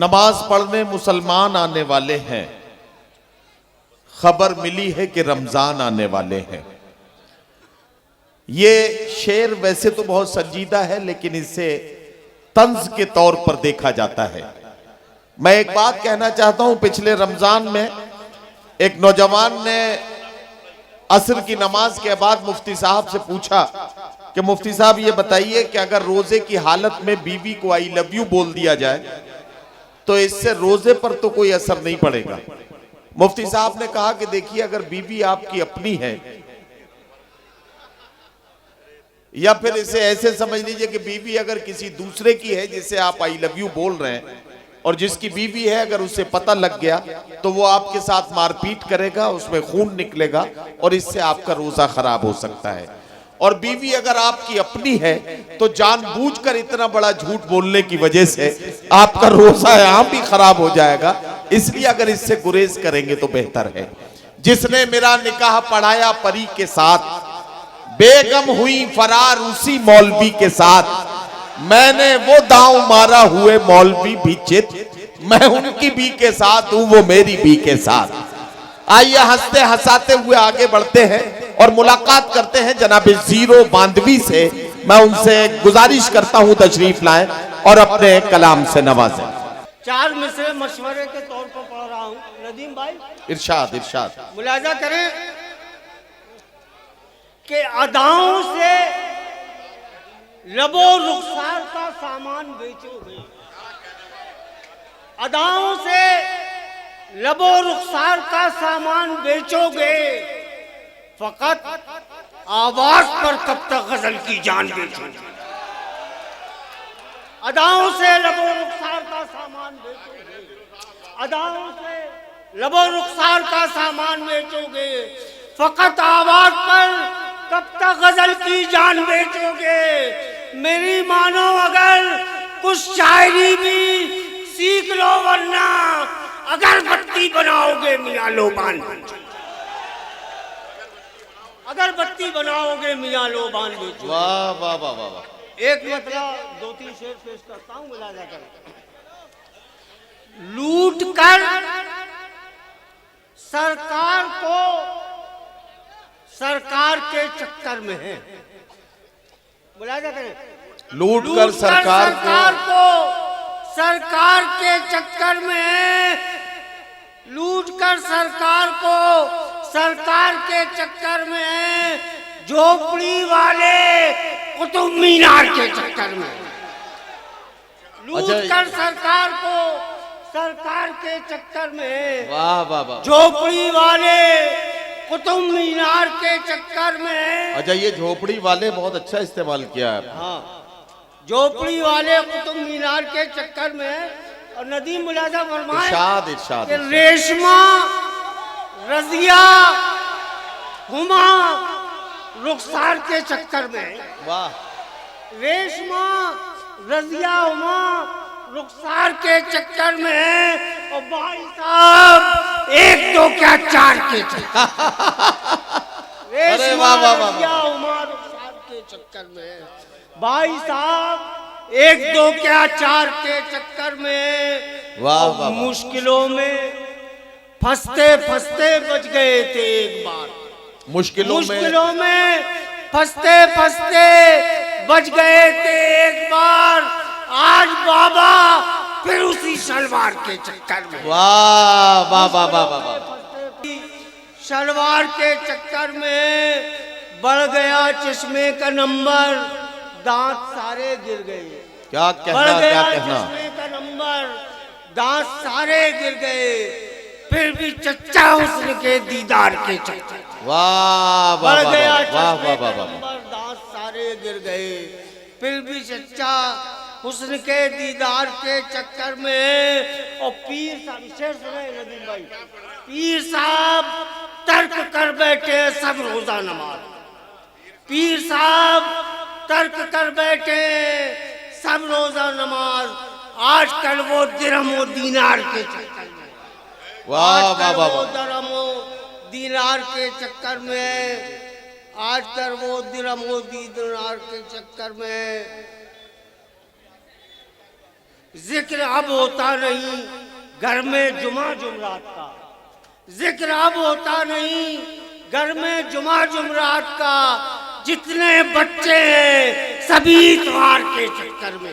नमाज पढ़ने मुसलमान आने वाले हैं, खबर मिली है कि रमजान आने वाले हैं। ये शेर वैसे तो बहुत संजीदा है, लेकिन इसे तंज के तौर पर देखा जाता है। मैं एक बात कहना चाहता हूं, पिछले रमजान में एक नौजवान ने असर की नमाज के बाद मुफ्ती साहब से पूछा कि मुफ्ती साहब ये बताइए कि अगर रोजे की हालत में बीवी को आई लव यू बोल दिया जाए तो इससे रोजे पर तो कोई असर नहीं पड़ेगा। मुफ्ती साहब ने कहा कि देखिए, अगर बीवी आपकी अपनी है, या फिर इसे ऐसे समझ लीजिए कि बीवी अगर किसी दूसरे की है जिसे आप आई लव यू बोल रहे हैं, और जिसकी बीवी है अगर उसे पता लग गया तो वो आपके साथ मारपीट करेगा, उसमें खून निकलेगा और इससे आपका रोजा खराब हो सकता है। और बीवी अगर आपकी अपनी है तो जानबूझकर इतना बड़ा झूठ बोलने की वजह से आपका रोजा यहां भी खराब हो जाएगा। इसलिए अगर इससे गुरेज करेंगे तो बेहतर है। जिसने मेरा निकाह पढ़ाया परी के साथ, बेगम हुई फरार उसी मौलवी के साथ, मैंने वो दांव मारा हुए मौलवी भी चित, मैं उनकी भी के साथ हूं वो मेरी भी के साथ। आइए हंसते हंसाते हुए आगे बढ़ते हैं और मुलाकात करते हैं जनाब जीरो बांधवी से। मैं उनसे गुजारिश करता हूं तशरीफ लाएं और अपने कलाम से नवाजें। चार मिसरे मशवरे के तौर पर पढ़ रहा हूं। नदीम भाई इरशाद इरशाद। मुलाजा करें कि अदाओं से लबो रुखसार का सामान बेचोगे, अदाओं से लबो रुखसार का सामान बेचोगे, फकत आवाज पर कब तक गजल की जान बेचोगे। अदाओं से लबो रुखसार का सामान बेचोगे, अदाओं से लबो रुखसार का सामान बेचोगे, फकत आवाज पर कब तक गजल की जान बेचोगे। मेरी मानो अगर कुछ शायरी भी सीख लो, वरना अगरबत्ती बनाओगे मियां लोबान बेचो, अगरबत्ती बनाओगे मियां लोबान बेचो। वाह वाह वाह वाह। एक मतलब दो तीन शेर पेश करता हूं, मुलाजा कर। लूट कर सरकार को सरकार के चक्कर में है, मुलाजा करें। लूट कर सरकार को सरकार के चक्कर में है, लूट कर सरकार को सरकार के चक्कर में है, झोपड़ी वाले कुतुब मीनार के चक्कर में। लूट कर सरकार को सरकार के चक्कर में, वाह वाह वाह, झोपड़ी वाले कुतुब मीनार के चक्कर में। अच्छा, ये झोपड़ी वाले बहुत अच्छा इस्तेमाल किया है। हाँ, झोपड़ी वाले कुतुब मीनार के चक्कर में। और नदीम मुलाजा फरमाए इरशाद इरशाद। रेशमा रजिया हुमा रुखसार के चक्कर में। वाह। रेशमा रजिया हुमा रुखसार के चक्कर में। और भाई साहब एक दो क्या चार के चक्कर। रेशमा रजिया हुमा रुखसार के चक्कर में, भाई साहब एक दो क्या चार के चक्कर में। वाह वाह। मुश्किलों में फंसते फंसते बच गए थे एक बार, मुश्किलों में फंसते फंसते बच गए थे एक बार। आज बाबा फिर उसी शलवार के चक्कर में। वाह वाह वाह वाह वाह। शलवार के चक्कर में बढ़ गया चश्मे का नंबर, दांत सारे गिर गए। क्या कहना, क्या कहना। चश्मे का नंबर, दांत सारे गिर गए, फिर भी चच्चा हुस्न के दीदार के चक्कर। वाह वाह बढ़ गया वाह चश्मे वाह का वाह। नंबर, दांत सारे गिर गए, फिर भी चच्चा हुस्न के दीदार के चक्कर में। और पीर साहब, शेर सुने नदीम भाई, पीर साहब तर्क कर बैठे सब रोजा नमाज, पीर साहब तर्क कर बैठे सब रोजा नमाज। आजकल वो दिरहम व दीनार के चक्कर में, वाह वाह वाह। दिरहम व दीनार के चक्कर में, आजकल वो दिरहम व दीनार के चक्कर में। जिक्र अब होता नहीं घर में जुमा जुमरात का, जिक्र अब होता नहीं घर में जुमा जुमरात का। जितने बच्चे हैं सभी इतवार के चक्कर में